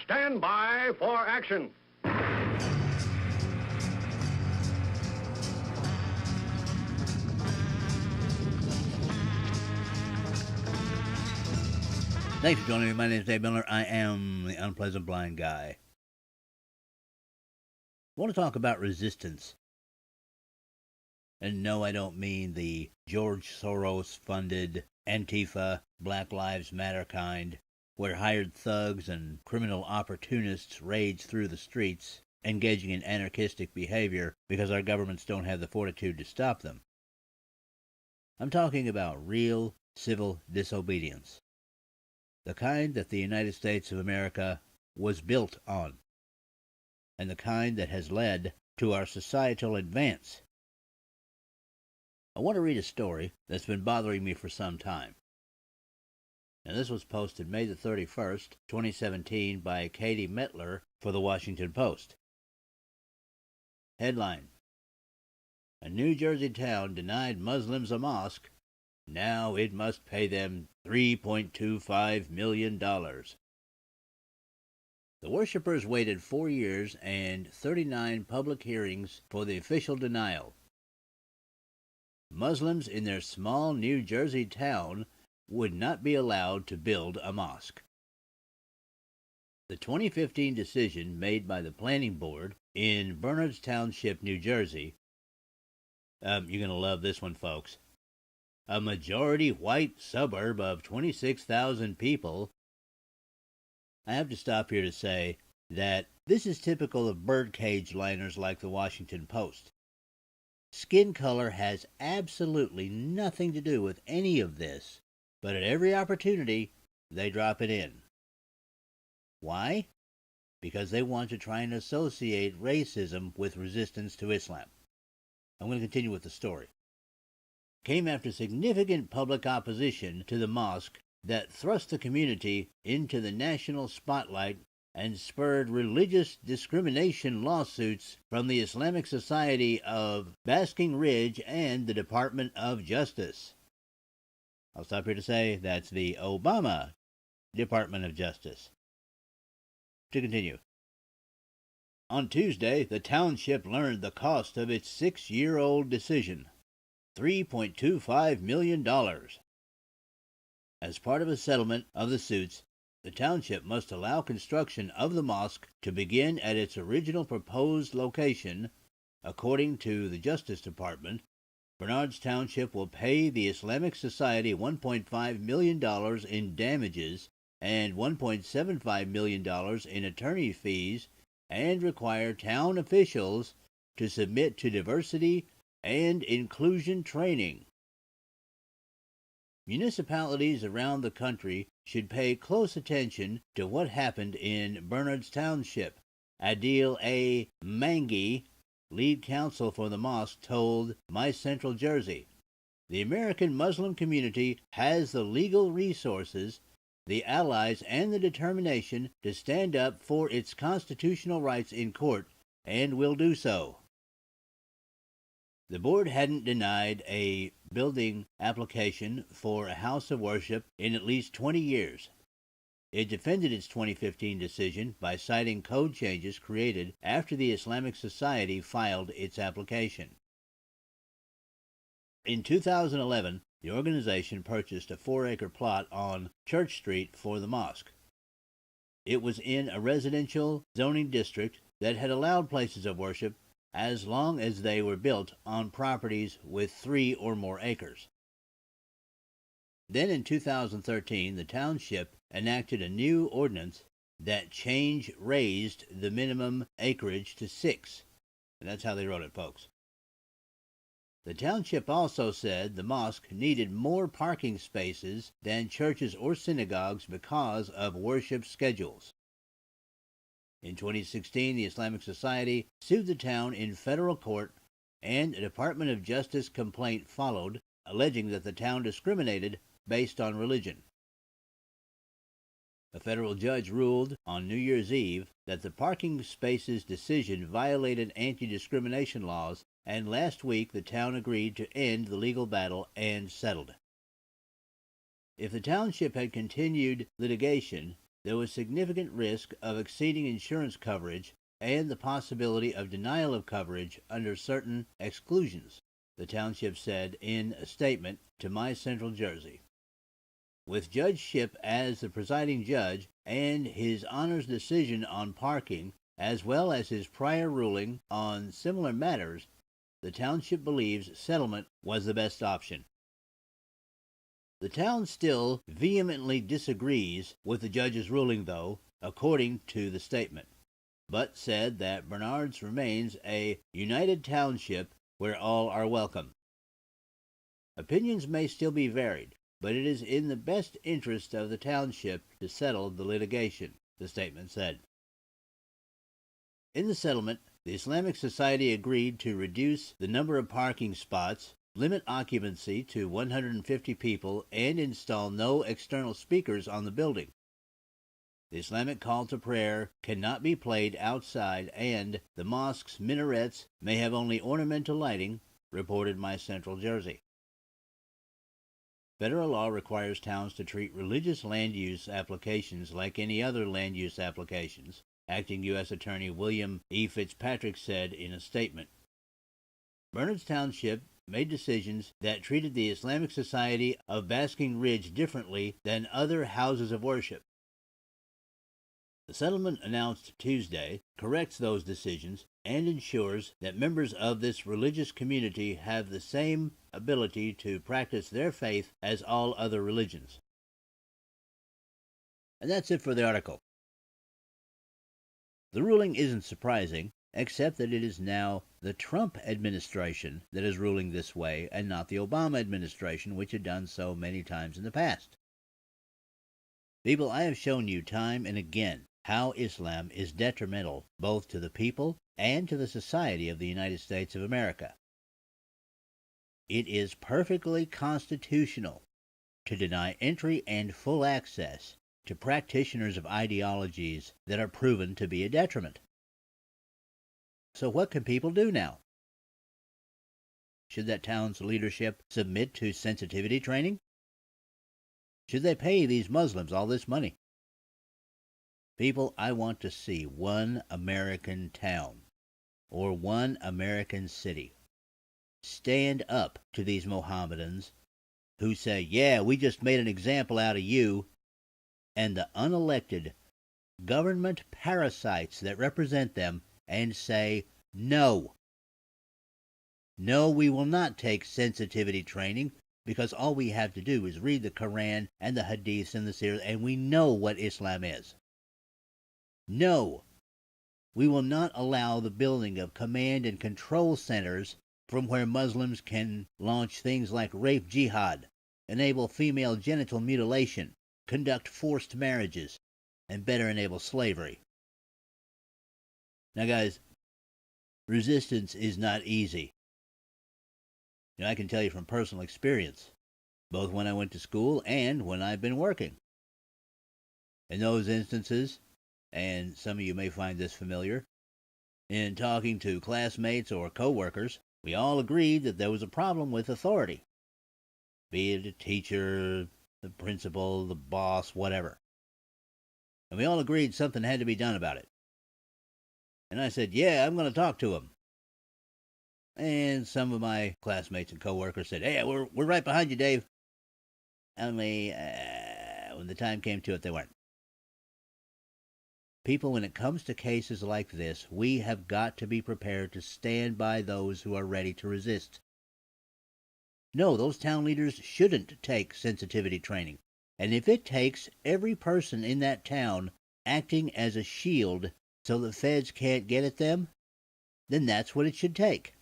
Stand by for action. Thanks for joining me. My name is Dave Miller. I am the Unpleasant Blind Guy. I want to talk about resistance. And no, I don't mean the George Soros-funded Antifa, Black Lives Matter kind, where hired thugs and criminal opportunists rage through the streets, engaging in anarchistic behavior because our governments don't have the fortitude to stop them. I'm talking about real civil disobedience. The kind that the United States of America was built on, and the kind that has led to our societal advance. I want to read a story that's been bothering me for some time. And this was posted May the 31st, 2017 by Katie Metler for the Washington Post. Headline: A New Jersey town denied Muslims a mosque. Now it must pay them $3.25 million. The worshippers waited 4 years and 39 public hearings for the official denial. Muslims in their small New Jersey town would not be allowed to build a mosque. The 2015 decision made by the planning board in Bernards Township, New Jersey, you're going to love this one, folks. A majority white suburb of 26,000 people. I have to stop here to say that this is typical of birdcage liners like the Washington Post. Skin color has absolutely nothing to do with any of this, but at every opportunity, they drop it in. Why? Because they want to try and associate racism with resistance to Islam. I'm going to continue with the story. Came after significant public opposition to the mosque that thrust the community into the national spotlight and spurred religious discrimination lawsuits from the Islamic Society of Basking Ridge and the Department of Justice. I'll stop here to say that's the Obama Department of Justice. To continue. On Tuesday, the township learned the cost of its 6-year-old decision, $3.25 million. As part of a settlement of the suits, the township must allow construction of the mosque to begin at its original proposed location. According to the Justice Department, Bernards Township will pay the Islamic Society $1.5 million in damages and $1.75 million in attorney fees and require town officials to submit to diversity and inclusion training. Municipalities around the country should pay close attention to what happened in Bernards Township. Adil A. Mangi, lead counsel for the mosque, told My Central Jersey, the American Muslim community has the legal resources, the allies, and the determination to stand up for its constitutional rights in court, and will do so. The board hadn't denied a building application for a house of worship in at least 20 years. It defended its 2015 decision by citing code changes created after the Islamic Society filed its application. In 2011, the organization purchased a 4-acre plot on Church Street for the mosque. It was in a residential zoning district that had allowed places of worship as long as they were built on properties with 3 or more acres. Then in 2013, the township enacted a new ordinance that raised the minimum acreage to 6. And that's how they wrote it, folks. The township also said the mosque needed more parking spaces than churches or synagogues because of worship schedules. In 2016, the Islamic Society sued the town in federal court, and a Department of Justice complaint followed, alleging that the town discriminated based on religion. A federal judge ruled on New Year's Eve that the parking spaces decision violated anti-discrimination laws, and last week the town agreed to end the legal battle and settled. If the township had continued litigation, there was significant risk of exceeding insurance coverage and the possibility of denial of coverage under certain exclusions, the township said in a statement to My Central Jersey. With Judge Shipp as the presiding judge and his Honor's decision on parking, as well as his prior ruling on similar matters, the township believes settlement was the best option. The town still vehemently disagrees with the judge's ruling, though, according to the statement, but said that Bernards remains a united township where all are welcome. Opinions may still be varied, but it is in the best interest of the township to settle the litigation, the statement said. In the settlement, the Islamic Society agreed to reduce the number of parking spots, limit occupancy to 150 people, and install no external speakers on the building. The Islamic call to prayer cannot be played outside, and the mosque's minarets may have only ornamental lighting, reported My Central Jersey. Federal law requires towns to treat religious land use applications like any other land use applications, Acting U.S. Attorney William E. Fitzpatrick said in a statement. Bernards Township made decisions that treated the Islamic Society of Basking Ridge differently than other houses of worship. The settlement announced Tuesday corrects those decisions and ensures that members of this religious community have the same ability to practice their faith as all other religions. And that's it for the article. The ruling isn't surprising, except that it is now the Trump administration that is ruling this way and not the Obama administration, which had done so many times in the past. People, I have shown you time and again how Islam is detrimental both to the people and to the society of the United States of America. It is perfectly constitutional to deny entry and full access to practitioners of ideologies that are proven to be a detriment. So what can people do now? Should that town's leadership submit to sensitivity training? Should they pay these Muslims all this money? People, I want to see one American town or one American city stand up to these Mohammedans who say, yeah, we just made an example out of you, and the unelected government parasites that represent them, and say, no. No, we will not take sensitivity training, because all we have to do is read the Quran and the Hadiths and the Seerah, and we know what Islam is. No, we will not allow the building of command and control centers from where Muslims can launch things like rape jihad, enable female genital mutilation, conduct forced marriages, and better enable slavery. Now, guys, resistance is not easy. I can tell you from personal experience, both when I went to school and when I've been working. In those instances, and some of you may find this familiar, in talking to classmates or coworkers, we all agreed that there was a problem with authority, be it a teacher, the principal, the boss, whatever. And we all agreed something had to be done about it. And I said, yeah, I'm going to talk to him. And some of my classmates and coworkers said, hey, we're right behind you, Dave. Only when the time came to it, they weren't. People, when it comes to cases like this, we have got to be prepared to stand by those who are ready to resist. No, those town leaders shouldn't take sensitivity training. And if it takes every person in that town acting as a shield so the feds can't get at them, then that's what it should take.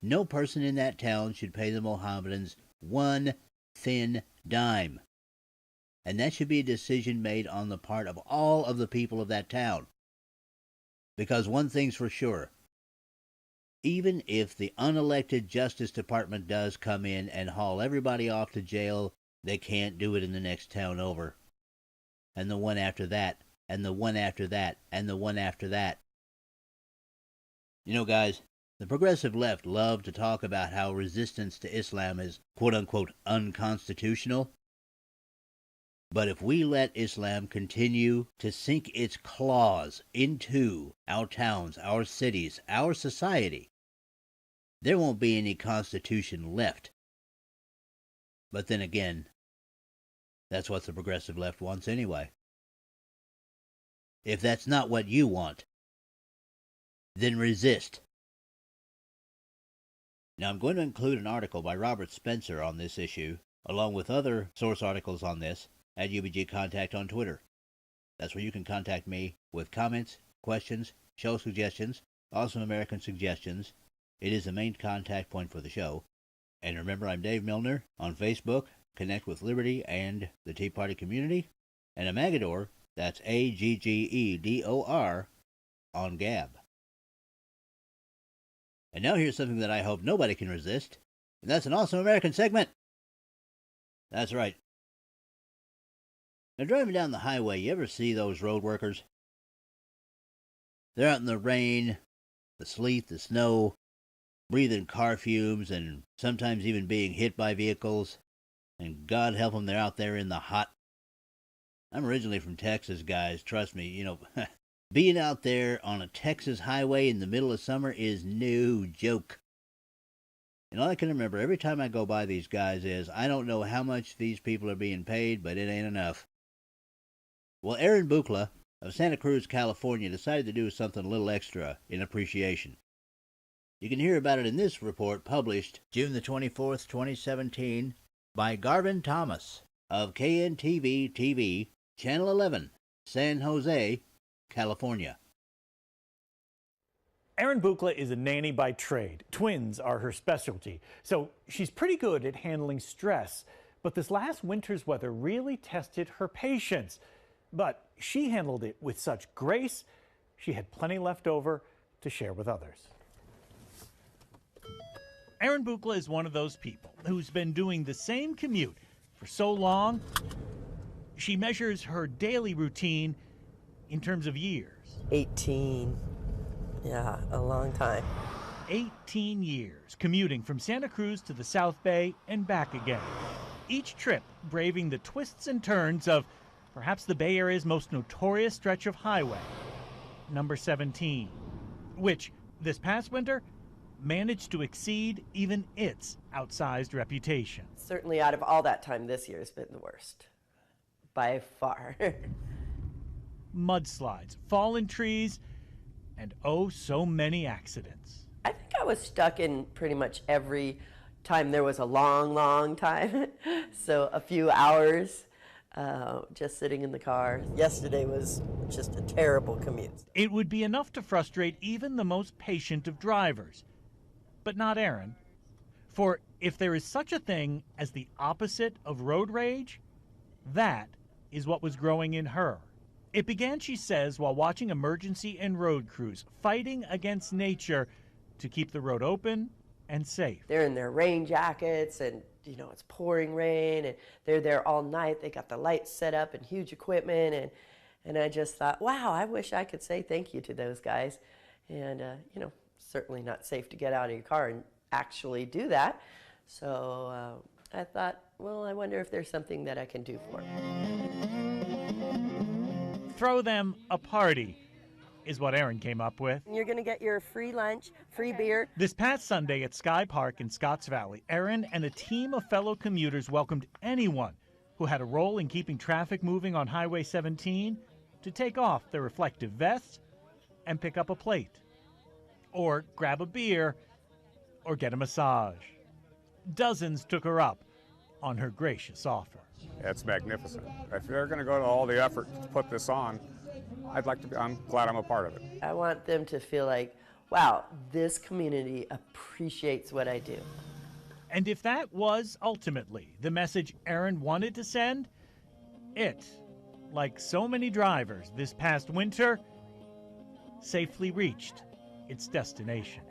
No person in that town should pay the Mohammedans one thin dime. And that should be a decision made on the part of all of the people of that town. Because one thing's for sure, even if the unelected Justice Department does come in and haul everybody off to jail, they can't do it in the next town over. And the one after that, and the one after that, and the one after that. You know, guys, the progressive left love to talk about how resistance to Islam is quote-unquote unconstitutional. But if we let Islam continue to sink its claws into our towns, our cities, our society, there won't be any constitution left. But then again, that's what the progressive left wants anyway. If that's not what you want, then resist. Now, I'm going to include an article by Robert Spencer on this issue, along with other source articles on this, at UBG Contact on Twitter. That's where you can contact me with comments, questions, show suggestions, Awesome American suggestions. It is the main contact point for the show. And remember, I'm Dave Milner on Facebook, Connect with Liberty and the Tea Party community, and Amagador, that's Aggedor, on Gab. And now here's something that I hope nobody can resist, and that's an Awesome American segment. That's right. Now, driving down the highway, you ever see those road workers? They're out in the rain, the sleet, the snow, breathing car fumes, and sometimes even being hit by vehicles. And God help them, they're out there in the hot. I'm originally from Texas, guys. Trust me, being out there on a Texas highway in the middle of summer is no joke. And all I can remember every time I go by these guys is, I don't know how much these people are being paid, but it ain't enough. Well, Aaron Buchla of Santa Cruz, California, decided to do something a little extra in appreciation. You can hear about it in this report published June the 24th, 2017, by Garvin Thomas of KNTV TV, Channel 11, San Jose, California. Erin Buchla is a nanny by trade. Twins are her specialty, so she's pretty good at handling stress. But this last winter's weather really tested her patience. But she handled it with such grace, she had plenty left over to share with others. Erin Buchla is one of those people who's been doing the same commute for so long, she measures her daily routine in terms of years. 18. Yeah, a long time. 18 years commuting from Santa Cruz to the South Bay and back again. Each trip braving the twists and turns of perhaps the Bay Area's most notorious stretch of highway, number 17, which this past winter managed to exceed even its outsized reputation. Certainly out of all that time, this year has been the worst, by far. Mudslides, fallen trees, and oh, so many accidents. I think I was stuck in pretty much every time there was a long, long time. So a few hours just sitting in the car. Yesterday was just a terrible commute. It would be enough to frustrate even the most patient of drivers. But not Erin. For if there is such a thing as the opposite of road rage, that is what was growing in her. It began, she says, while watching emergency and road crews fighting against nature to keep the road open and safe. They're in their rain jackets and, it's pouring rain and they're there all night. They got the lights set up and huge equipment and I just thought, wow, I wish I could say thank you to those guys. And, certainly not safe to get out of your car and actually do that. So I thought, well, I wonder if there's something that I can do for them. Throw them a party is what Erin came up with. You're going to get your free lunch, free beer. This past Sunday at Sky Park in Scotts Valley, Erin and a team of fellow commuters welcomed anyone who had a role in keeping traffic moving on Highway 17 to take off their reflective vests and pick up a plate, or grab a beer, or get a massage. Dozens took her up on her gracious offer. It's magnificent. If they're going to go to all the effort to put this on, I'm glad I'm a part of it. I want them to feel like, wow, this community appreciates what I do. And if that was ultimately the message Erin wanted to send, it, like so many drivers this past winter, safely reached its destination.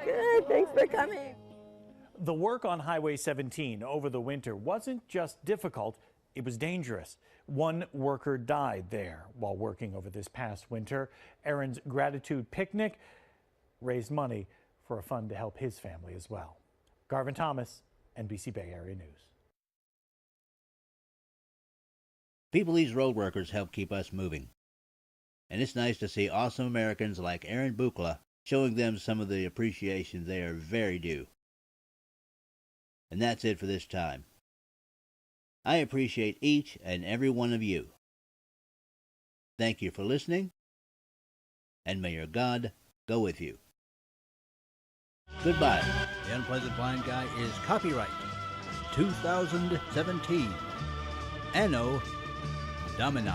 Good, thanks for coming. The work on Highway 17 over the winter wasn't just difficult, it was dangerous. One worker died there while working over this past winter. Erin's gratitude picnic raised money for a fund to help his family as well. Garvin Thomas, NBC Bay Area News. People, these road workers help keep us moving. And it's nice to see awesome Americans like Aaron Buchla showing them some of the appreciation they are very due. And that's it for this time. I appreciate each and every one of you. Thank you for listening, and may your God go with you. Goodbye. The Unpleasant Blind Guy is copyright 2017. Anno Domini.